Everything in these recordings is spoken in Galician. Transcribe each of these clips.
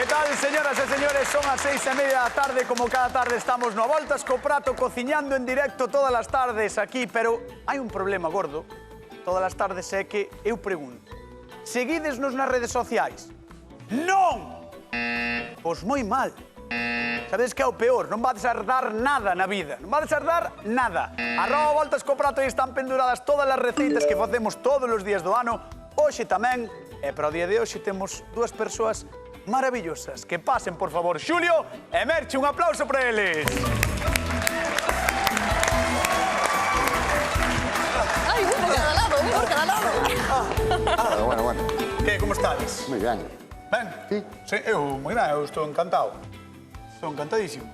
tal, señoras e señores? Son as 6:30 da tarde, como cada tarde estamos no Voltas co Prato, cociñando en directo todas as tardes aquí, pero hai un problema gordo todas as tardes, é que eu pregunto: seguidesnos nas redes sociais? Non! Pois moi mal. Sabedes que é o peor? Non vades a dar nada na vida, non vades a dar nada. Arroba Voltas co Prato e están penduradas todas as receitas que facemos todos os días do ano. Hoxe tamén, e para o día de hoxe temos dúas persoas maravillosas. Que pasen, por favor, Xulio e Merche. Un aplauso para eles. Ay, un por cada lado, un por cada lado. Bueno. Que, como estades? Moi ben. Ben? Sí. Sí, eu moi ben, eu estou encantado. Estou encantadísimo.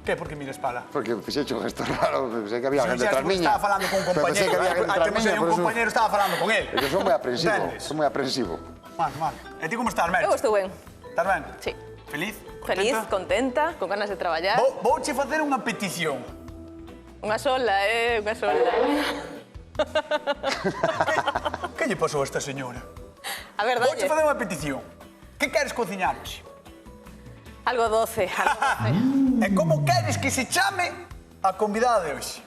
Que, por que mires para? Porque fixeche un gesto raro, pensei que había gente Xa tras miña. estaba falando con un Pero pensei compañero. que había gente tras miña, Un por eso... compañero estaba falando con él. Eu son moi aprensivo, Entendes? son moi aprensivo. Mal. E ti como estás, Merche? Eu estou ben. Estás ben? Sí. Feliz? Feliz, Contenta? contenta, con ganas de traballar. Vouche facer unha petición. Unha sola, unha sola. Que lle pasou a esta señora? A verdade, Vouche facer unha petición. Que queres cociñar hoxe? algo doce, algo doce. E como queres que se chame a convidada de hoxe?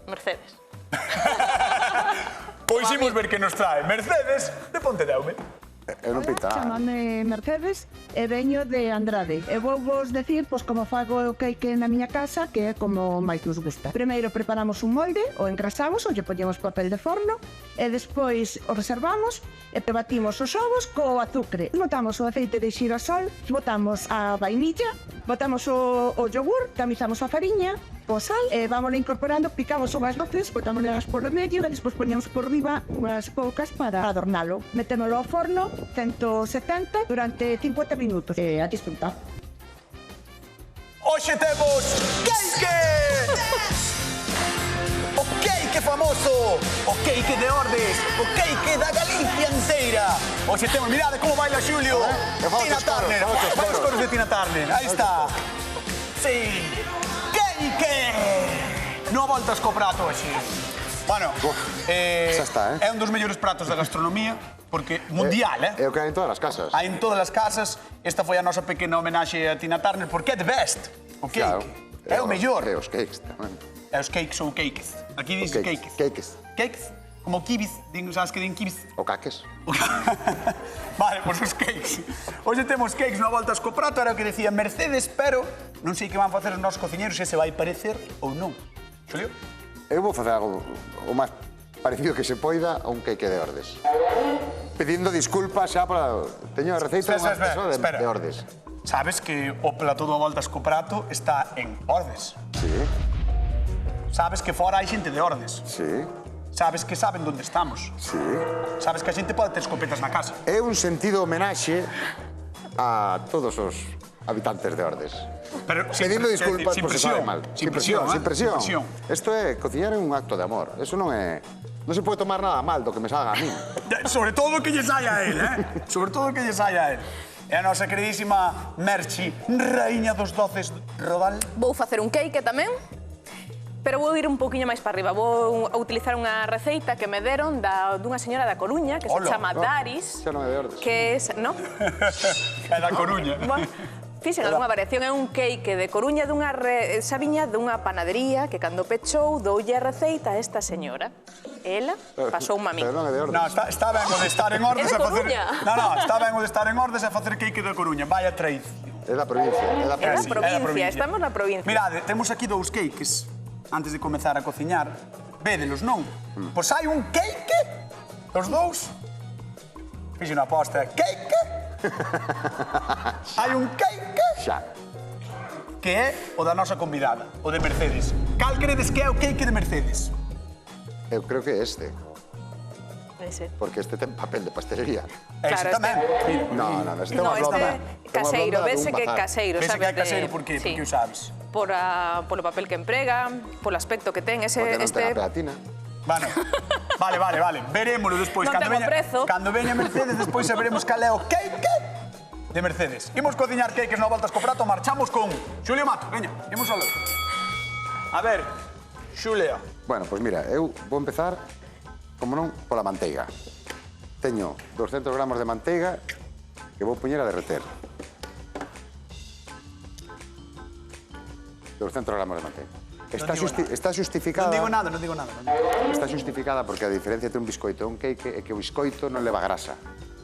Mercedes. Pois imos ver que nos trae Mercedes de Pontedeume. Eu non pita. Chamame Mercedes e veño de Andrade. E vou vos decir pois, como fago o cake na miña casa, que é como máis nos gusta. Primeiro preparamos un molde, o engrasamos, o lle poñemos papel de forno, e despois o reservamos e batimos os ovos co azúcar. Botamos o aceite de xirasol, botamos a vainilla, botamos o yogur, tamizamos a fariña, o sal, e vámonos incorporando, picamos unhas nueces, botámoslas por medio, e despois poñemos por riba unhas poucas para adornalo. Metémoslo ao forno, 170, durante 50 minutos. E a disfrutar. Hoxe temos cake! O cake famoso, o cake de Ordes, o cake da Galicia inteira. Hoxe temos, mirade como baila Xulio. Eu fago Tina os coros, Turner, fago os fai os coros. coros de Tina Turner. Aí está. Sí, cake! No voltas co prato hoxe. Bueno, xa está, é un dos mellores pratos da gastronomía, porque mundial, É o que hai en todas as casas. Hai en todas as casas. Esta foi a nosa pequena homenaxe a Tina Turner, porque é the best. O cake. Claro. É o mellor. É os cakes tamén. É os cakes ou cakes. Aquí dice Cakes. cakes. Cakes. Cakes? Como kibis. Sabes que din kibis? O caques. Vale, pois os cakes. Hoxe temos cakes no Voltas co Prato, era o que decía Mercedes, pero non sei que van facer os nosos cociñeros, se vai parecer ou non. Xulio? Eu vou facer algo o máis parecido que se poida a un cake de Ordes. Pedindo disculpas xa para... Teño a receita Espera. de Ordes. Sabes que o plató do Voltas co Prato está en Ordes. Sí, Sabes que fora hai xente de Ordes. sí, Sabes que saben onde estamos. sí. Sabes que a xente pode ter escopetas na casa. É un sentido homenaxe a todos os habitantes de Ordes. Pero Pedindo disculpas por se sabe mal. Sin presión, sin presión. Sin presión. Isto é cociñar é un acto de amor. Eso non é... Non se pode tomar nada mal do que me salga a mí. Sobre todo o que lle saia a él, Sobre todo o que lle saia a él. É a nosa queridísima Merchi, raíña dos doces Rodal. Vou facer un cake tamén, pero vou ir un pouquiño máis para arriba. Vou utilizar unha receita que me deron dunha señora da Coruña, que se Ola, chama Daris, Xa non é de Ordes. que é... No? É da Coruña. Bueno, fixen algunha variación, é un cake de Coruña dunha sabiña dunha panadería que cando pechou doulle a receita a esta señora. Ela pasou a min. Pero non é de Ordes. No, está ben o de estar en Ordes É de a facer... Coruña. No, está ben o de estar en Ordes a facer cake da Coruña. Vaya traición. É da provincia. É da É da provincia. provincia, estamos na provincia. Mirade, temos aquí dous cakes antes de comezar a cociñar. Védelos, non? Pois hai un cake, os dous. Fixe unha aposta. Cake. Hai un cake Xa. que é o da nosa convidada, o de Mercedes. Cal credes que é o cake de Mercedes? Eu creo que é este. Ese. Porque este ten papel de pastelería. Ese Claro, tamén. Mira. No, este é No, unha este blonda. caseiro, Unha blonda vese dun que é bazar. caseiro, Pensa sabes? que é caseiro, por qué? Sí. Por que o sabes? Polo papel que emprega, polo aspecto que ten, ese Porque non ten a pegatina. Bueno, vale. Verémolo despois. Non ten o prezo. Cando veña Mercedes, despois saberemos cal é o cake de Mercedes. Imos cociñar cakes no Voltas co Prato, marchamos con Xulio Mato. Veña, imos aló. A ver, Xulio. Bueno, pois mira, eu vou empezar, como non, pola manteiga. teño 200 gramos de manteiga que vou poñer a derreter. 200 gramos de manteiga. Está justificada... Non digo nada, non digo nada. Está justificada porque a diferencia entre un biscoito e un cake é que o biscoito non leva grasa.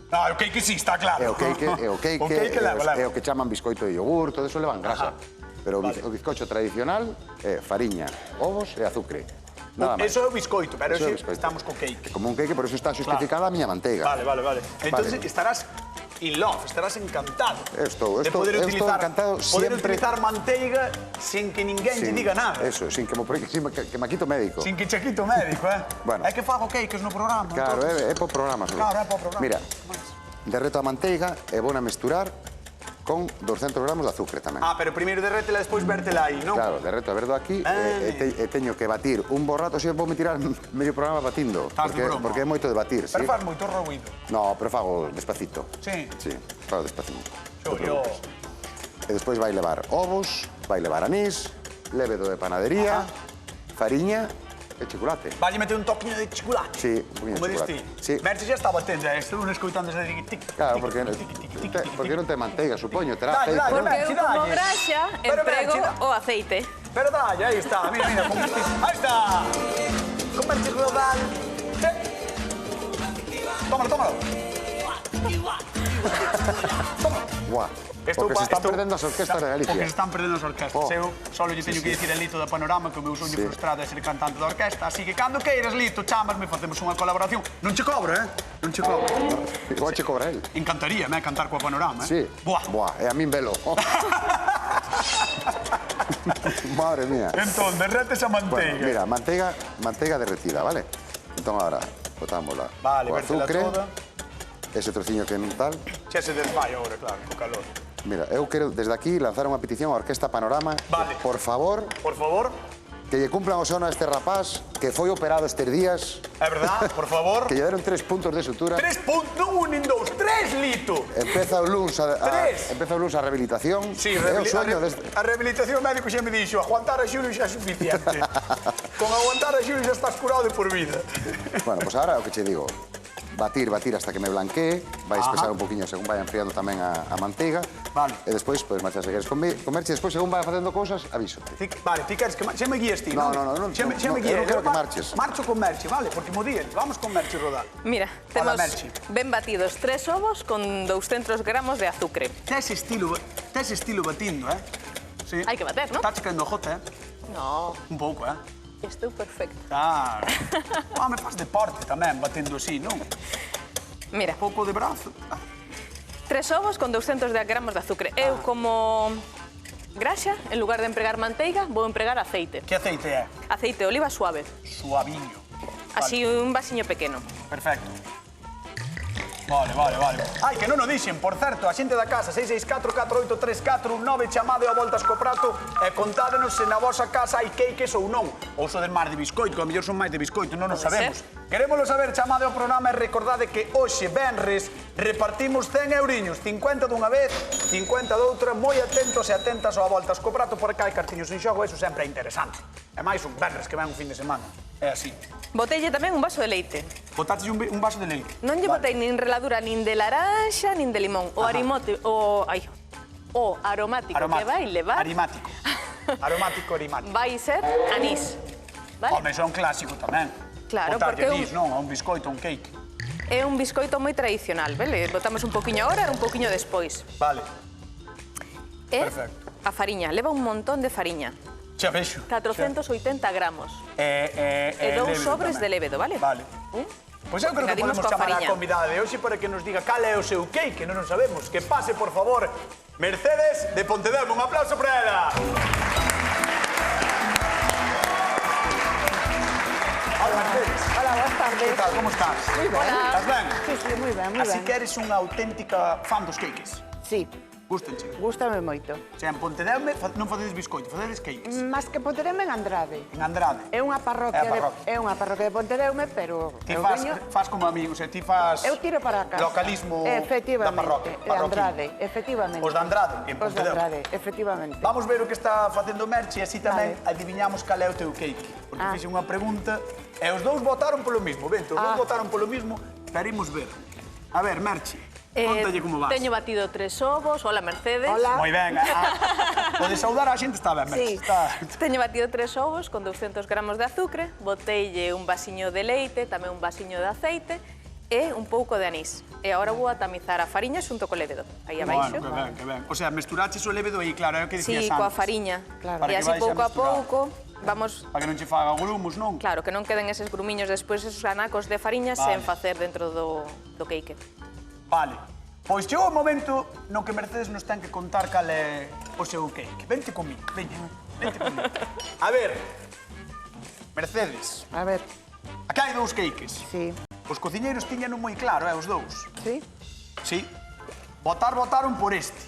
No, o cake sí, está claro. O cake é o que chaman biscoito de yogur, todo eso levan grasa. Pero o bizcocho tradicional é fariña, ovos e azucre. Nada máis. Eso é o biscoito, pero estamos co cake. Como un cake, por eso está justificada a miña manteiga. Vale. Entonces estarás in love, estarás encantado. Estou Poder encantado siempre... utilizar manteiga sin que ninguén lle diga nada. Eso, sin que me quito médico. Sin que che quito médico, Bueno. É que fago cakes no programa. Claro, é por programa. Claro, é por programa. Mira, derreto a manteiga e vou a mesturar con 200 gramos de azúcar tamén. Pero primeiro derrétela e despois vértela aí, non? Claro, derreto a verdo aquí e teño que batir un bo rato, se vou me tirar medio programa batindo. Porque é moito de batir, Pero faz moito ruído. No, pero fago despacito. Sí? Sí, fago despacito. Yo. E despois vai levar ovos, vai levar anís, lévedo de panadería, fariña e chocolate. Valle meter un toquinho de chocolate. Sí, un poquinho de chocolate. Sí. Merche xa está batendo, estou escoitando ese tic. Claro, porque non ten manteiga, supoño, terá aceite. Porque eu como graxa emprego o aceite. Pero dalle, aí está, mira, aí está. Con Merche Rodal. Tómalo. Buah, porque se están perdendo as orquestas de Galicia. Porque se están perdendo as orquestas. Eu solo lle teño que dicir el Lito da Panorama que o meu soño frustrado é ser cantante da orquesta, así que cando queiras, Lito, chamasme, facemos unha colaboración. Non che cobro, Non che cobro. Igual che cobra el. Encantaríame cantar coa Panorama, Sí. Buah, e a min velo. Madre mía. Entón, derretes a manteiga. Mira, manteiga derretida, vale? Entón, ahora, botámosla Vale, o vértela azúcar, toda. ese trociño que non tal. Xa se desfai agora, claro, co calor. Mira, eu quero desde aquí lanzar unha petición á Orquesta Panorama. Vale. Por favor, que lle cumplan o sono a este rapaz que foi operado estes días, É verdad, por favor. que lle deron 3 puntos de sutura. 3 puntos, non un nin dous, 3, Lito. Empeza o luns a rehabilitación. Sí, É o sueño a rehabilitación médico xa me dixo, aguantar a Xulio xa é suficiente. Con aguantar a Xulio xa estás curado de por vida. Bueno, pues ahora o que che digo, batir hasta que me blanquee, vai espesar un poquinho según vai enfriando tamén a manteiga. Vale. E despois, podes marchar se queres comer, e despois según vai facendo cousas, avísote. Vale, ti queres que xa me guíes ti, non? Non, Xa me eu guíes. non quero que marches. Marcho con Merche, vale, porque mo días, vamos con Merche Rodal. Mira, Hola, temos Merche. ben batidos 3 ovos con 200 gramos de azucre. Tes estilo batindo, Sí. Hai que bater, non? Está checando jota, No, Un pouco, estou perfecto. Me faz deporte tamén, batendo así, non? Mira, Un pouco de brazo. 3 ovos con 200 gramos de azucre. Eu como graxa, en lugar de empregar manteiga, vou empregar aceite. Que aceite é? Aceite de oliva suave. Suaviño. Así un vasiño pequeno. Perfecto. Vale. Ai, que non o dixen, por certo, a xente da casa, 664-483-419, chamade a voltas co prato e contádenos se na vosa casa hai queques ou non. Ou sodes máis de biscoito, que a mellor son máis de biscoito, non o sabemos. Querémolo saber, chamade ao programa e recordade que hoxe, venres, repartimos 100 euriños, 50 dunha vez, 50 doutra, moi atentos e atentas ao voltas co prato, porque hai cartiños en xogo, eso sempre é interesante. E máis un venres que ven un fin de semana. É así. Botelle tamén un vaso de leite. Botaste un vaso de leite. Non lle botei nin reladura nin de laranxa nin de limón. O aromático que vai levar Aromático. Aromático. vai ser anís. Vale? Home, son clásico tamén. Claro, Botarlle porque anís, non? A un biscoito, un cake. É un biscoito moi tradicional, vale? Botamos un poquinho agora e un poquinho despois. Vale. E Perfecto. a fariña, leva un montón de fariña. Xa vexo. 480 gramos. E 2 sobres de lévedo, vale? Vale. Pois eu creo que Engadimos podemos coa chamar a fariña. convidada de hoxe para que nos diga cal é o seu cake, que non o sabemos. Que pase, por favor, Mercedes de Pontedeume. Un aplauso para ela. Hola, Mercedes. Hola, buenas tardes. Que tal, como estás? Muy ben. Estás ben? Sí, muy ben, muy Así ben. que eres unha auténtica fan dos cakes. Sí, Gústenche. gústame moito. O sea, en Pontedeume non facedes biscoito, facedes cakes. Más que Pontedeume en Andrade. En Andrade. É unha parroquia, é unha parroquia de Pontedeume, pero Ti eu fas como a mí, o sea, ti fas... eu tiro para casa. Localismo da parroquia. Efectivamente, de Andrade, efectivamente. Os de Andrade, en Os de Pontedeume. Andrade, efectivamente. Vamos ver o que está facendo Merche e así tamén Vale. adiviñamos cal é o teu cake. Porque fixe unha pregunta e os dous votaron polo mismo. Vente, os dous votaron polo mismo pero imos ver. A ver, Merchi, contalle como vas. Teño batido 3 ovos. Hola, Mercedes. Hola. Moi ben. O de saudar a xente está ben, Merchi. Sí. Teño batido 3 ovos con 200 gramos de azúcar, boteille un vasiño de leite, tamén un vasiño de aceite e un pouco de anís. E agora vou a tamizar a fariña xunto co levedo. Aí abaixo. Bueno, que ben. O sea, mesturaches o levedo aí, claro, é o que dicías Sí, antes. coa fariña. Claro. E Para que así vaixa pouco a mesturado. pouco vamos... Para que non che faga grumos, non? Claro, que non queden eses grumiños despois, esos anacos de fariña sen facer dentro do cake. Vale. Pois chegou o momento no que Mercedes nos ten que contar cal é o seu cake. Vente comigo, veña. Vente comigo. A ver, Mercedes, A ver, aquí hai 2 cakes. sí. Os cociñeiros tiñano moi claro, os 2. Sí? Sí. Votaron por este.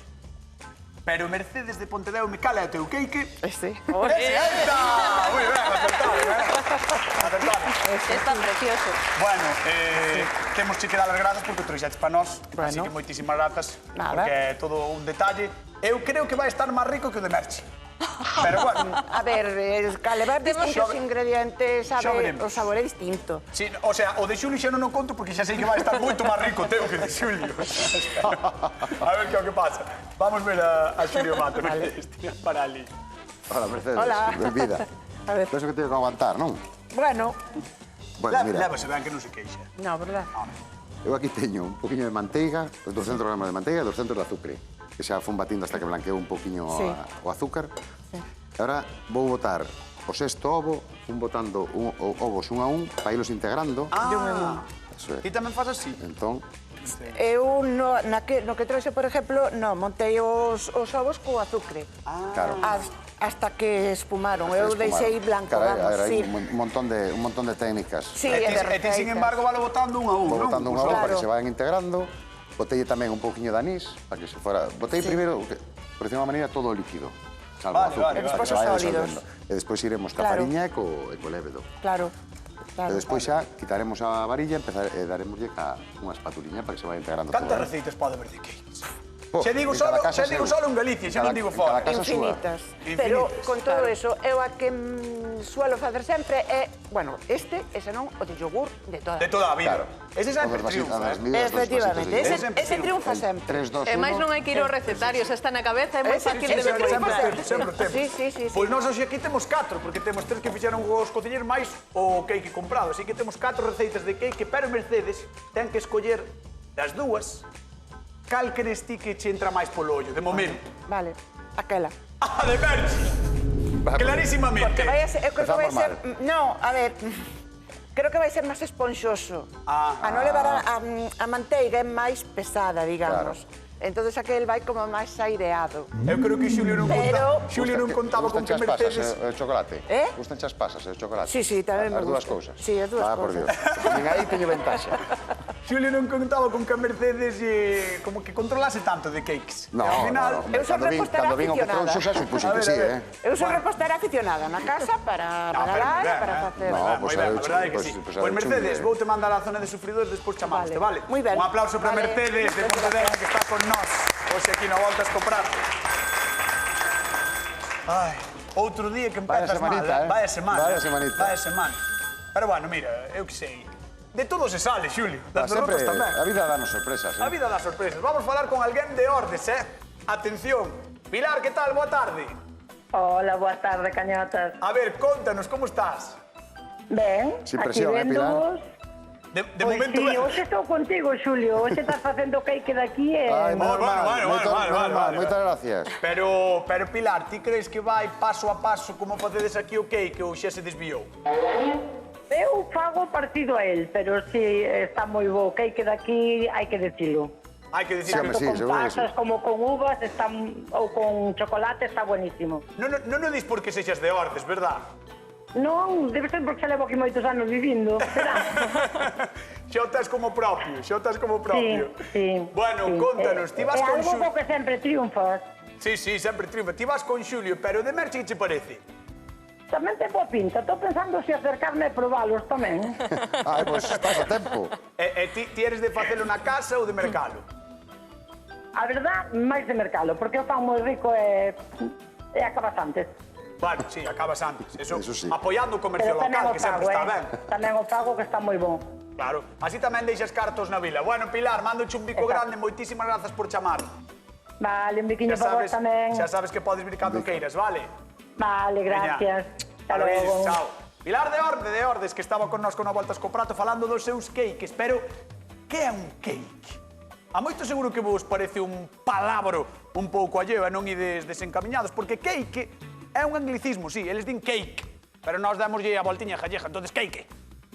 Pero Mercedes de Pontedeume, cal é o teu cake? Este. Ese, esta! Moi ben, acertado, Acertado. Está precioso. Bueno, temos que dar as grazas porque trouxetes para nós. Bueno. Así que moitísimas grazas. Nada. Porque é todo un detalle. Eu creo que vai estar máis rico que o de Merchi. Pero bueno, A ver, al levar distintos Xa- ingredientes, xa veremos. o sabor é distinto. sí, o sea, o de Xulio xa non o conto porque xa sei que vai estar moito máis rico o teu que o de Xulio. A ver que é o que pasa. Vamos ver a Xulio Mato, Mercedes, tira para ali. Hola, Mercedes. Hola. Benvida. A ver. Penso que teño que aguantar, non? Bueno, Bueno, mira, Lévase, vean que non se queixa. no, verdad. eu aquí teño un poquinho de manteiga, 200 gramos de manteiga e 200 de azúcar, que xa fun batindo hasta que blanqueou un poquinho Sí. o azúcar. E agora vou botar o sexto ovo, botando ovos un a un, para ilos integrando. Eso é. Ti tamén faz así? Entón, Eu no que trouxe, por exemplo, montei os ovos co azúcar. claro. Hasta que espumaron. Eu Espumaron. deixei blanco, Claro, vamos, era sí. un montón de técnicas. Sí, E é de ti, sin receitas. embargo, valo botando un a un, Vou non? botando un Os ovo ovos. para que Claro. se vayan integrando. Botei tamén un pouquiño de anís, para que se fuera... Botei primeiro, por decir unha maneira, todo o líquido. Salvo Vale, azúcar, vale, para vale. que se vaya Despois os disolvendo. E despois iremos ca Claro. fariña e co levedo. Claro. E despois xa quitaremos a varilla e daremoslle ca unha espatuliña para que se vaya integrando Cantas todo. receitas pode haber de cakes? Oh, Se digo en cada solo, casa se digo seu. solo en Galicia, xa non Cada- digo en cada fora. casa súa. Infinitas. Infinitas. Pero con todo Claro. eso, eu a que suelo facer sempre é, bueno, este, e senón o de yogur de toda. De toda a vida. Claro. Ese sempre Todas as triunfa, as eh? medidas dos Efectivamente, vasitos Ese- ese triunfa sempre. 3, 2, 1. E máis non hai que ir aos recetarios, está na cabeza, é moi fácil de ese memorizar. Sempre temos. Sí, sí, sí, sí. Pois nós hoxe aquí temos 4, porque temos 3 que fixeron os cociñeiros máis o cake comprado. Así que temos 4 receitas de cake, pero Mercedes ten que escoller das dúas cal crees ti que che entra máis polo ollo, de momento. Vale, aquela. Ah, de Merchi! Clarísimamente. Que vai a ser, eu creo que vai Empezamos ser... No, a ver... Creo que vai ser máis esponxoso. Ah. A non levar a manteiga é máis pesada, digamos. Entonces aquel vai como máis aireado. Eu creo que Xulio non Pero- contaba, Xulio non contaba con que Mercedes... o chocolate? Eh? Gustan as pasas e o chocolate? Sí, sí, tamén me As dúas gusta. cousas? Sí, as dúas Por cousas. Dios. Nin aí teño ventaxa. Xulio non contaba con que a Mercedes como que controlase tanto de cakes. No, E ao final, no, Eu son repostera cando vin o que aficionada. trouxo xa supuxen A que ver, sí, a ver. Eu son Bueno. repostera aficionada na casa para pero dar, moi ben, para eh? facer... No, moi pues ben, a a verdade é que pues- sí. pues Pois a ver, Mercedes, Xulio, vou te mandar á zona de sufridores, despois chamamos, Vale. vale? Moi ben. Un aplauso para Vale. Mercedes de Pontevedra que está con nós. Hoxe aquí no Voltas co Prato. Ai, outro día que Vaya empezas mal, semanita, eh? Vaya semana. Vaya semanita. Vaya semana. Pero bueno, mira, eu que sei. De todo se sale, Xulio. Das Sempre, derrotas tamén. a vida danos sorpresas, A vida das sorpresas. Vamos falar con alguén de Ordes, Atención. Pilar, que tal? Boa tarde. Hola, boa tarde, cañotas. A ver, contanos, como estás? Ben, Sin aquí presión, véndovos. De Pois momento sí, ben. hoxe estou contigo, Xulio. Hoxe estás facendo cake daqui e... Ai, Bueno, normal, vale. moitas gracias. Pero Pilar, ti crees que vai paso a paso como facedes aquí o cake ou xa se desviou? Eu fago partido a él, pero si está moi bo o cake daqui, hai que decilo. Hai que dicir Sí, que... home, Tanto sí, con seguro que sí. pasas como con uvas está, ou con chocolate está buenísimo. Non o dis porque sexas de Ordes, verdad? Non, debe ser porque xa levo aquí moitos anos vivindo. Será? Xa o tes como propio, Sí, sí. Bueno, sí. contanos, ti vas É con algo Xulio... que sempre triunfas. Sí, sempre triunfa. Ti vas con Xulio, pero de Merche que che parece? Tamén te boa pinta. Estou pensando se acercarme e probalos tamén. Ai, pois estás a tempo. E ti eres de facelo na casa ou de mercalo? A verdad, máis de mercado, porque o pan moi rico e acabas antes. Bueno, sí, acabas antes. Eso Eso sí. apoiando o comercio Pero tamén local, o que sempre pago, está ben. Tamén o pago que está moi bon. Claro, así tamén deixas cartos na vila. Bueno, Pilar, mándoche un bico grande, moitísimas grazas por chamar. Vale, un biquiño para vos tamén. Xa sabes que podes vir cando queiras, vale? Vale, gracias. Hasta Parabéns, logo. chao. Pilar de Ordes, que estaba connosco na Voltas co Prato falando dos seus cakes, pero que é un cake? A moito seguro que vos parece un palabro un pouco alleo e non ides desencamiñados, porque cake é un anglicismo, sí, eles din cake, pero nós demoslle a voltiña gallega, entonces cake.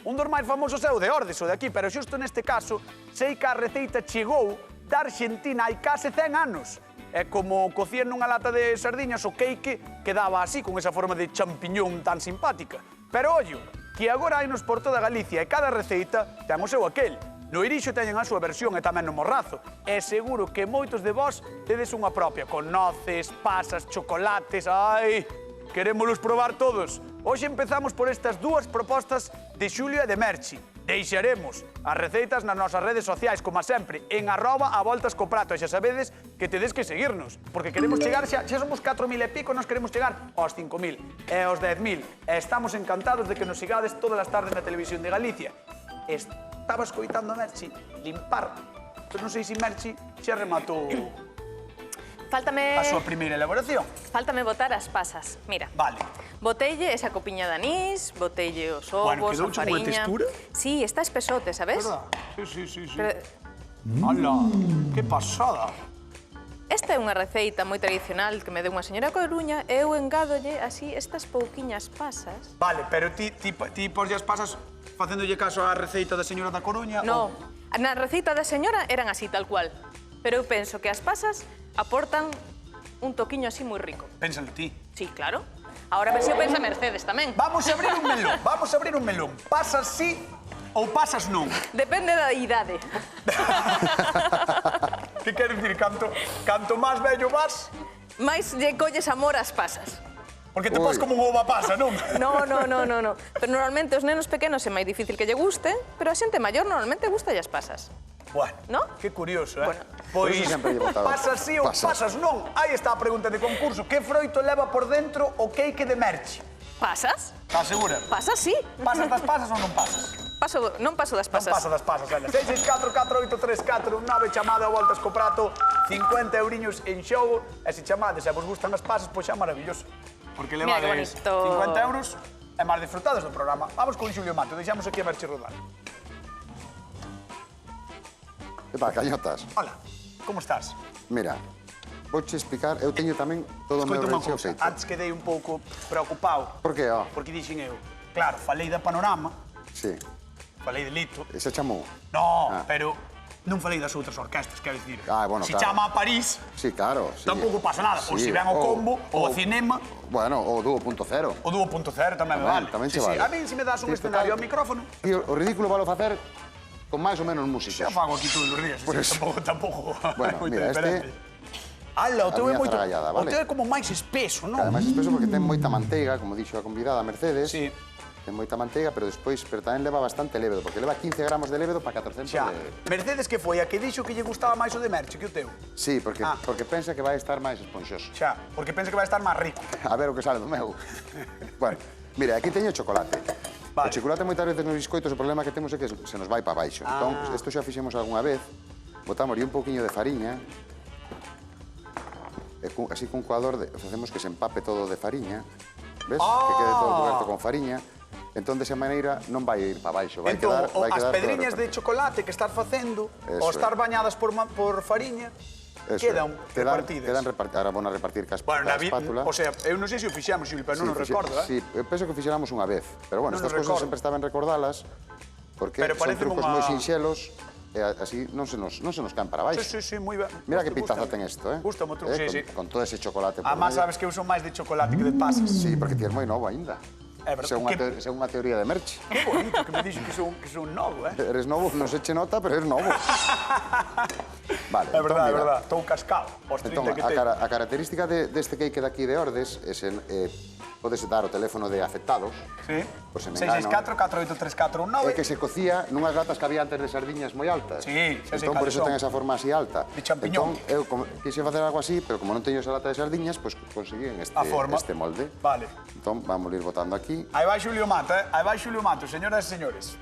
Un dos máis famosos é o de Ordes, o de aquí, pero xusto neste caso, sei que a receita chegou da Argentina hai case 100 anos. É como cocían nunha lata de sardiñas, o cake quedaba así, con esa forma de champiñón tan simpática. Pero ollo, que agora hainos por toda Galicia e cada receita ten o seu aquel. No Irixo teñen a súa versión e tamén no Morrazo. E seguro que moitos de vós tedes unha propia, con noces, pasas, chocolates, ai... Querémolos probar todos. Hoxe empezamos por estas dúas propostas de Xulio e de Merchi. Deixaremos as receitas nas nosas redes sociais, como sempre, en @avoltascoprato. E xa sabedes que tedes que seguirnos, porque queremos chegar, xa somos 4.000 e pico, nos queremos chegar aos 5.000 e aos 10.000. E estamos encantados de que nos sigades todas as tardes na televisión de Galicia. Estaba escoitando a Merchi limpar, pero non sei se Merchi xa rematou Fáltame... a súa primeira elaboración. Fáltame botar as pasas. Mira. Vale. Boteille esa copiña de anís, boteille os ovos, Bueno, a quedouche fariña... unha textura? Sí, está espesote, sabes? Verdad? Sí. Pero Hala, que pasada. esta é unha receita moi tradicional que me deu unha señora Coruña e eu engádolle así estas pouquiñas pasas. Vale, pero ti poslle as pasas facéndolle caso á receita da señora da Coruña? No, na receita da señora eran así, tal cual. Pero eu penso que as pasas aportan un toquiño así moi rico. Pénsalo ti. Sí, claro. Ahora a ver se o pensa Mercedes tamén. Vamos a abrir un melón, Pasas sí ou pasas non? Depende da idade. Que quer dicir? Canto máis vello vas, Mais lle colles amor ás pasas. porque te pos como un uva pasa, non? No. Pero normalmente os nenos pequenos é máis difícil que lle guste, pero a xente maior normalmente gusta as pasas. Bueno, ¿No? que curioso, eh? Bueno. Por Pois, eso sempre lle botaba. pasas sí ou Pasas. pasas non? Aí está a pregunta de concurso. Que froito leva por dentro o cake de Merchi? Pasas? Estás segura? Pasas, sí. Pasas das pasas ou non pasas? Non paso das Non pasas. pasa das pasas, ela. 664-4834-9 chamada ao Voltas co Prato, 50 euriños en xogo, e se chamades e vos gustan as pasas, pois xa maravilloso. Porque Mira que levades bonito. 50 euros e máis disfrutados do programa. Vamos con Xulio Mato, deixamos aquí a Merchi rodar. Que tal, cañotas? Hola, como estás? Mira, vouche explicar, eu teño tamén todo o meu Escoita unha recheo cousa, feito. antes quedei un pouco preocupado, Por que, ó? porque dixen eu, claro, falei da Panorama, Sí, falei de Lito, ese chamou. no, Ah. pero non falei das outras orquestas, quero dicir. Ah, bueno, se claro. chama a París, Sí, claro. Sí. tampouco pasa nada. Ou Sí, se ven o combo, ou o cinema, Bueno, o dúo punto cero. o dúo punto cero tamén me vale. Tamén Sí, che sí. vale. A mí, se me das un Sí, escenario ao total. micrófono, Tío, o ridículo valo facer con máis ou menos músicos. xa fago aquí todos os días. Por Sí, eso. tampouco Bueno, moito mira, diferente. Ala, o teu é miña moito... tragallada, O vale? teu é como máis espeso, non? Ademais, espeso porque ten moita manteiga, como dixo a convidada Mercedes. Sí. Ten moita manteiga, pero tamén leva bastante lévedo, porque leva 15 gramos de lévedo para 400 Xa, de... Mercedes que foi a que dixo que lle gustaba máis o de Merche que o teu? Sí, porque, Ah. porque pensa que vai estar máis esponxoso. Xa, porque pensa que vai estar máis rico. A ver o que sale do meu. Bueno, mira, aquí teño chocolate. Vale. O chocolate moitas veces nos biscoitos o problema que temos é que se nos vai para baixo. Entón, isto xa fixemos algunha vez. Botamos un pouquiño de fariña. E así cun coador facemos que se empape todo de fariña. Ves? Que quede todo coberto con fariña. Entón, desa maneira, non vai ir para baixo. Vai Entón, quedar, vai as quedar pedriñas todo de chocolate que estás facendo, Eso ao é. estar bañadas por fariña, Eso quedan é. repartidas. Quedan repartidas. Ahora vou a repartir cas Bueno, na espátula. o sea, eu non sei se o fixamos, Xuli, pero non o recordo, eh? Sí, eu penso que fixéramos unha vez. Pero bueno, Non estas o cousas recordo. sempre está ben recordalas, porque Pero son parece trucos unha- moi sinxelos, e así non se nos caen para baixo. Sí, moi ben. Mira que Gusta, pintaza gusta. ten isto, eh? Gusta mo truco, sí, sí. Con todo ese chocolate por Además, medio. sabes que eu son máis de chocolate que de pasas. Sí, porque ti és moi novo aínda. É verdade. Según unha teoría de Merchi. Que bonito que me dixo que son novo, eh? Eres novo, non se che nota, pero eres novo. Vale, É verdade, é mira. verdade. Estou cascado, aos 30 Entón, que a, teño. a característica deste cake de aquí de Ordes podes dar o teléfono de afectados, Sí. por se me engano, 664-483419. é que se cocía nunhas latas que había antes de sardiñas moi altas. Sí, xa sei Entón, por cales iso son. ten esa forma así alta. De champiñón. Entón, eu quise facer algo así, pero como non teño esa lata de sardiñas, pois conseguí en A forma. este molde. Vale. Entón, vamos ir botando aquí. Aí vai Xulio Mato, eh? Aí vai Xulio Mato, señoras e señores.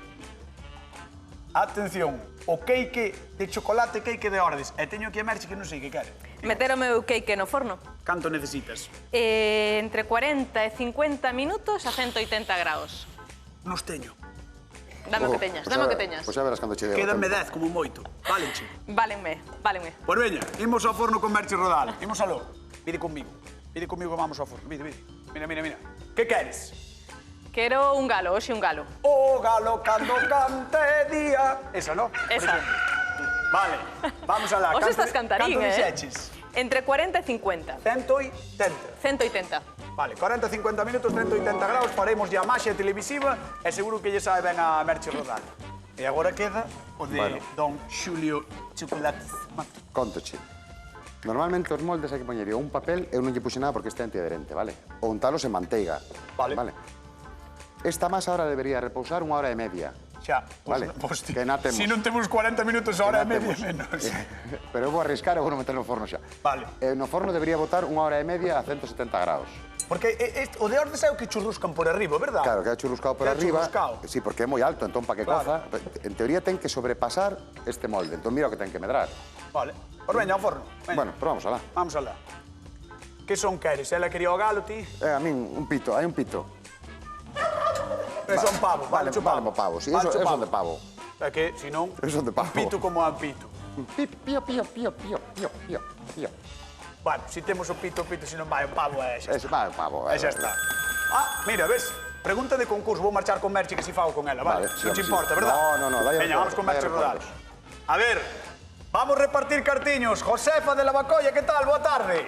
Atención, o cake de chocolate, cake de ordes. E teño aquí a Merche que non sei que quere. Meter o meu cake no forno. Canto necesitas? Entre 40 e 50 minutos a 180 graus. Nos teño. Dame o que teñas, dame o que teñas. Pois xa verás cando chegue. Quédame 10 como moito. Valenche. Válenme. Pois veña, imos ao forno con Merche Rodal. Imos aló. Vide comigo que vamos ao forno. Vide. Mira. Que queres? Quero un galo, hoxe un galo. O galo cando cante día. Esa, no? Esa. Vale, vamos alá. Hoxe estás cantarín, Canto dixeches? Entre 40 e 50. 180. 180. Vale, 40-50 minutos, 180 graus, faremos ya a maxia televisiva e seguro que lle sabe ben a Merche Rodal. E agora queda o de Don Xulio Chocolates. Contoche. Normalmente os moldes hai que poñer un papel, eu non lle puxe nada porque este é antiadherente, vale? O untalos en manteiga. Vale. Esta masa ahora debería repousar 1 hora e media. Xa, Vale, que na temos. Si non temos 40 minutos, a hora e media menos. Pero eu vou arriscar e vou meter no forno xa. Vale. No forno debería botar 1 hora e media a 170 graus. Porque o de ordes é o que churruscan por arriba, verdad? Claro, queda churruscado por arriba. Churruscado. Sí, porque é moi alto, entón para que coza, en teoría ten que sobrepasar este molde. Entón mira o que ten que medrar. Vale. Pois veña, ao forno. Bueno, pero vamos alá. Vamos alá. Que son queres? Ela quería o galo, ti? A min, un pito, hai un pito. Son pavo, vale pavo, sí, eso son de pavo. É que, se non, Son de pavo. un pito como a pito. Pío. Bueno, si temos o pito, se non vai o pavo, xa Ese vai o pavo. xa está. Mira, ves? Pregunta de concurso, vou marchar con Merche que si fago con ela, vale? Vale, Non te sí. importa, verdad? No, dai Veña, vamos con Merche Rodal. recuerdos. A ver, vamos repartir cartiños. Josefa de Lavacolla, que tal? Boa tarde.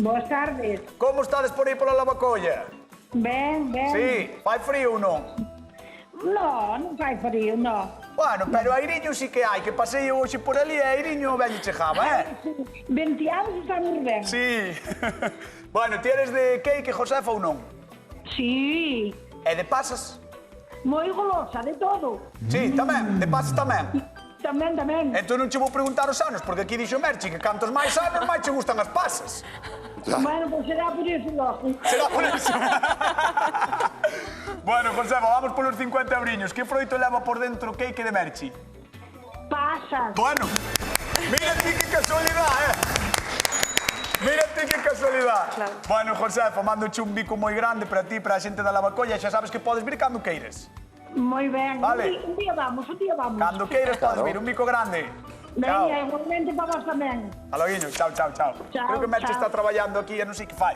Boas tardes. Como estades por aí pola Lavacolla? Ben. Sí, fai frío ou non? Non fai frío, non. Bueno, pero airiño sí que hai, que pasei hoxe por ali e airiño ben chegaba, 20 anos estamos ben. Sí. Bueno, ti eres de cake, Josefa, ou non? Sí, E de pasas? moi golosa de todo. Sí, tamén, de pasas tamén. Tamén. Entón non che vou preguntar os anos, porque aquí dixo Merche que cantos máis anos, máis che gustan as pasas. Bueno, pois será por iso logo. Será por eso. Bueno, Josefa, vamos polos 50 euriños. Que froito leva por dentro o cake de Merche? Pasas. Bueno, mírate que casualidade, Mírate que casualidade. Claro. Bueno, Josefa, mándoche un bico moi grande para ti, para a xente da Lavacolla, xa sabes que podes vir cando queires. Moi ben. Vale. Un día vamos. Cando queiras podes vir, un bico grande. Chao. Venga, igualmente para vos tamén. Hasta loguiño, chao. Creo que Merche está traballando aquí e non sei que fai.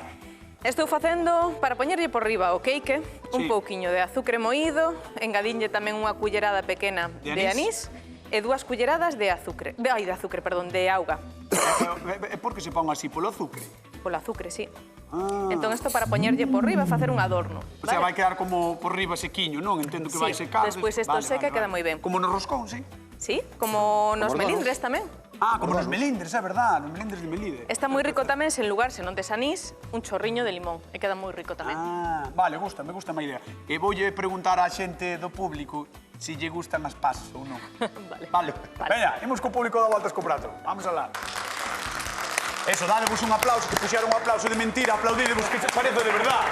Estou facendo, para poñerlle por riba o cake, un Sí. pouquiño de azucre moído, engadinlle tamén unha cullerada pequena De de anís e 2 culleradas de azúcar, de auga. É porque se pon así polo azúcar. Polo azúcar, sí. Entón, isto para poñerlle por riba e facer un adorno. O sea, vai quedar como por riba sequiño, non? Entendo que Sí, vai secar. despois isto seca e queda moi ben. Como no roscón, sí? Sí, como nos Como melindres tamén. Como nos melindres, é verdad, nos melindres de Melide. Está moi rico tamén, sen lugar, se non tes anís, un chorriño de limón. E queda moi rico tamén. Vale, me gusta a idea. E voulle preguntar á xente do público se lle gustan as pasas ou non. Vale. Veña, imos co público da Voltas co Prato. Vamos alá. Eso, dadevos un aplauso, que puxeron un aplauso de mentira, aplaudidevos que parece de verdad.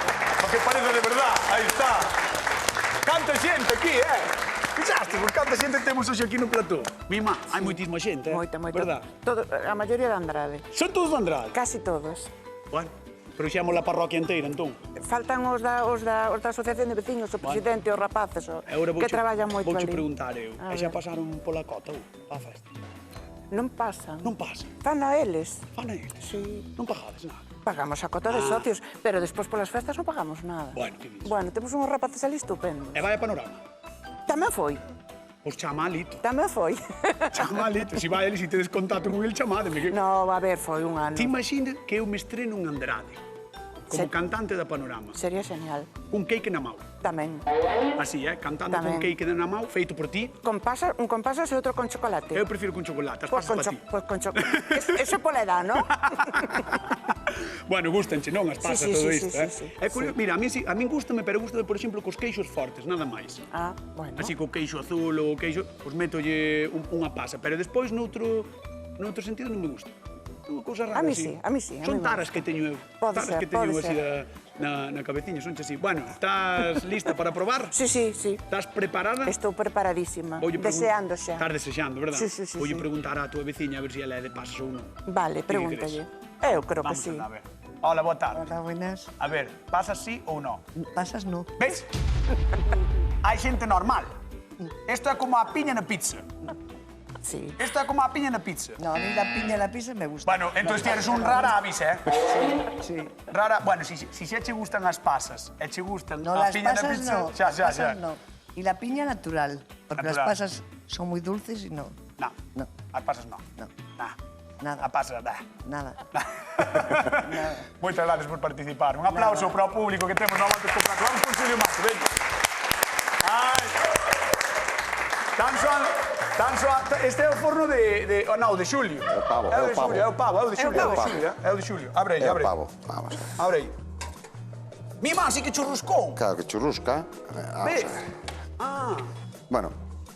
Porque parece de verdad. Aí está. Canta xente aquí, Fixaste, por canta xente temos hoxe aquí no plató. Mima, hai moitísima xente, Moita. Verdad? A maioría de Andrade. Son todos de Andrade? Casi todos. Bueno, pero xemos a parroquia inteira, entón. Faltan os da Asociación de Veciños, o presidente, os rapaces, que traballan moito Vouche ali. preguntar eu, e xa pasaron pola cota, a festa? Non pasan. Non pasa. Fan a eles. Fan a eles? Sí. Non pagades nada? Pagamos a cota de socios, pero despois polas festas non pagamos nada. Bueno, que dis? Bueno, temos uns rapaces ali estupendos. E vai a panorama? Tamén foi. Pois chama a Lito. Tamén foi. Chama a Lito. Se vai ali, se tedes contacto con el, chamádeme. Que... No, a ver, foi un ano. Ti imagina que eu me estreno en Andrade, como cantante da panorama, Sería genial. un cake na mau. Tamén. Así, cantando con Tamén. cake na mau, feito por ti. Un con pasas e outro con chocolate. Eu prefiro con chocolate, as Pois pasas para ti. Pois con chocolate. Eso pola edad, non? Bueno, gustanche, non? As pasas, Sí, todo sí, isto, sí. É curioso, mira, a min gustame, pero gustame, por exemplo, cos queixos fortes, nada máis. Bueno. Así co queixo azul ou queixo, pois métolle unha pasa, pero despois noutro sentido non me gusta. Unha cousa rara A mí así. sí, a mí sí. Son taras que teño eu. Pode Taras ser, que teño pode así ser. na cabeciña, sonche así. Bueno, estás lista para probar? Sí, sí, sí. Estás preparada? Estou preparadísima. Voulle Deseando xa. Estás desexando, verdad? Sí, sí, sí. Voulle preguntar á tua veciña a ver se ela é de pasas ou non. Vale, Ti que pregúntalle. Eu creo que Vamos sí. a ver. Hola, boa tarde. Hola, buenas. A ver, pasas sí ou non? Pasas no. Ves? Hai xente normal. Isto é como a piña na pizza. Sí. Isto é como a piña na pizza. No, a mí la piña y la pizza me gusta. Bueno, entón ti eres un rara avis, eh? Sí. Rara, bueno, si xa che gustan as pasas e che gustan No, a las piña na pasas pizza, no. xa. Las pasas no. Y la piña natural, porque Natural. las pasas son muy dulces y no. No. No. As pasas no. No. Nah. Nada. A pasas, nah. Nada. Moitas gracias por participar. Un aplauso para o público que temos no Voltas co Prato. Vamos con Xulio Mato, veña. Ai. Tan soa, este é o forno de no, de Xulio. É o pavo, É o é o de pavo. Xulio, é o pavo, é o de Xulio, é o de pavo. Xulio, é o de Xulio. Abre aí, É o abre aí. pavo. Vamos a ver. Abre aí. Mi má, sí que churruscou. Claro que churrusca. Vamos Ves? a ver. Ah. Bueno,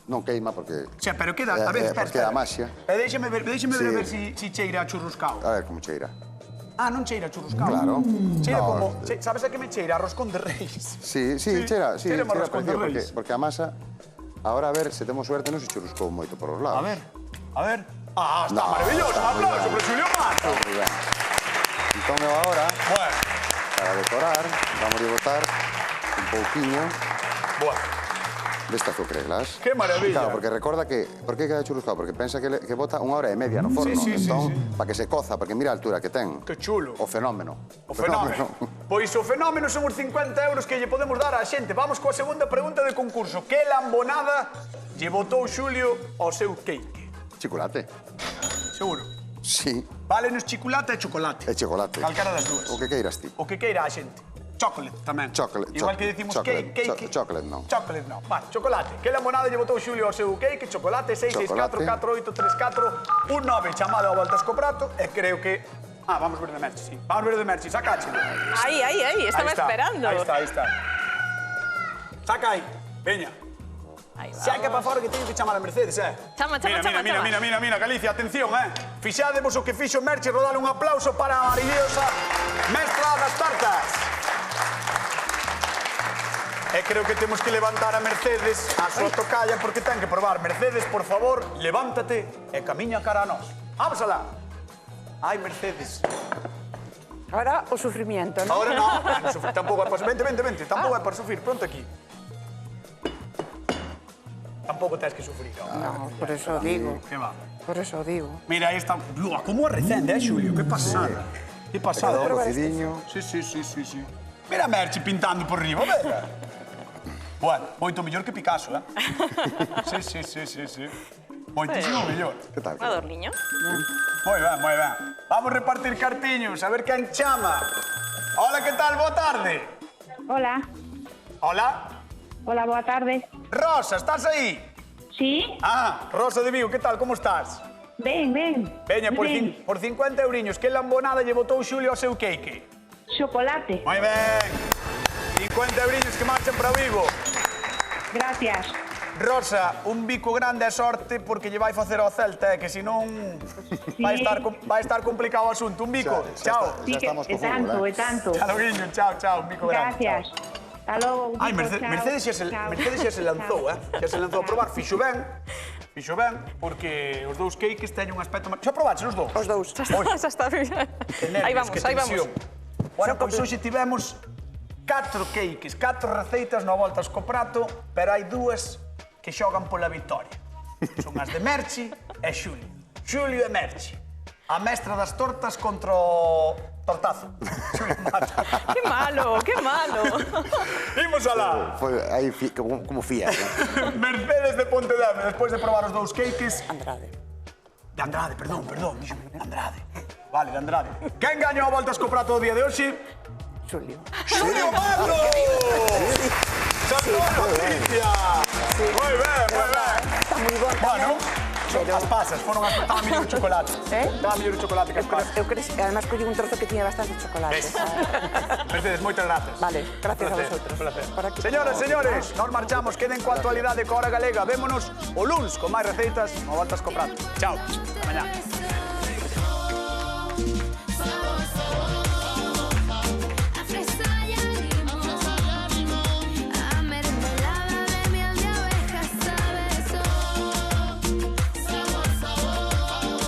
non queima porque... Xa, pero queda, a ver, espera, porque é a maxia. Déixeme ver Sí. a ver si cheira a churruscao. A ver como cheira. Ah, non cheira a churruscao. Claro. Cheira No. como, sabes a que me cheira? A roscón de reis. Sí, cheira Cheira máis roscón de parecido, reis. porque a masa... Ahora a ver, se temos suerte, non se churruscou moito por os lados. A ver. Ah, está No, maravilloso. está Un muy aplauso bien. para Xulio Mato. Moi ben. Entón eu agora, Bueno, para decorar, vamos a botar un pouquiño bueno. deste azúcar glass. Qué maravilla. Claro, porque recorda que... Por que queda churruscado? Porque pensa que bota 1 hora e media no forno. Sí, sí, entón, sí. para que se coza, porque mira a altura que ten. Que chulo. O fenómeno. O fenómeno. Pois o fenómeno son os 50 euros que lle podemos dar á xente. Vamos coa segunda pregunta de concurso. Que lambonada lle botou Xulio ao seu cake? Chocolate. Seguro. Sí, Válenos chocolate e chocolate. é chocolate. Calcara das dúas. O que queiras ti. O que queira a xente. Chocolate tamén. Chocolate, Igual que decimos chocolate, cake. chocolate non. Chocolate non. Vale, chocolate. Que lambonada lle botou Xulio ao seu cake? Chocolate 664-4834-19. Chamado a Voltas co Prato. E creo que... Ah, vamos ver de Merchi, sí. Vamos ver de Merchi. Sacáchelo. Aí, estaba Ahí está, esperando. Aí está. Saca aí. Veña. Aí va. Saca para fora que teño que chamar a Mercedes, eh? Chama, Mira, Galicia, atención, eh? Fixademos o que fixo Merchi, rodale un aplauso para a maravillosa mestra das tartas. E creo que temos que levantar a Mercedes a súa tocalla porque ten que probar. Mercedes, por favor, levántate e camiña cara a nós. Vamos alá. Ai, Mercedes. Ahora o sufrimiento, ¿no? Ahora no, tampouco é para sufrir. Vente, tampouco é para sufrir. Pronto aquí. Tampouco tens que sufrir, non? No, por eso digo. Que va. Por eso digo. Mira, aí está. Buah, como recende, Xulio? Que pasada. Que pasada. Queda cocidinho. Sí. Mira a Merchi pintando por riba, vera. Bueno, moito mellor que Picasso, eh? Sí. Moitísimo mellor. Que tal? Un adorniño. Moi ben. Vamos repartir cartiños, a ver quen chama. Hola, que tal? Boa tarde. Hola, Hola. hola, boa tarde. Rosa, estás aí? Sí, Ah, Rosa de Vigo, que tal? Como estás? ven. Veña, Muy bien. por 50 euriños, que lambonada lle botou Xulio ao seu cake? Chocolate, Moi ben. 50 euriños que marchan para Vigo. gracias. Rosa, un bico grande e sorte porque lle vai facer ao Celta, que senón vai estar complicado o asunto. Un bico, chao. Sí, que estamos co é tanto, fútbol, é tanto. Chao, guiño, chao, un bico grande. Gracias. Hasta logo. Ai, Bico, chao. Mercedes xa se lanzou, eh? Xa se lanzou a probar, fixo ben, porque os dous cakes teñen un aspecto... Xa probaches os dous? Os dous. Xa está. Aí vamos, aí vamos. Bueno, pois hoxe tivemos 4 cakes, 4 receitas no Voltas co Prato, pero hai dúas que xogan pola victoria. Son as de Merchi e Xulio. Xulio e Merchi. A mestra das tortas contra o tortazo. Xulio Mato. Que malo. Imos alá. Foi aí como fía. Mercedes de Pontevedra, despois de probar os dous cakes. Andrade. De Andrade, perdón, díxome. Andrade. Vale, de Andrade. Quen gañou a Voltas co Prato o día de hoxe? Xulio. ¡Xulio Mato! ¡Saltó noticia! Moi ben. Está moi bon Bueno, tamén. as pasas, foron as estaba mellor o chocolate. Estaba mellor o chocolate que as pasas. Eu creo que además collí un trozo que tiña bastante chocolate. Ves? Mercedes, moitas gracias. Vale, gracias a Placer, vosotros. placer. Por aquí. Señoras, señores, nos marchamos. Queden coa actualidade coa Hora Galega. Vémonos o luns con máis receitas no Voltas co Prato. Chao. Hasta mañá.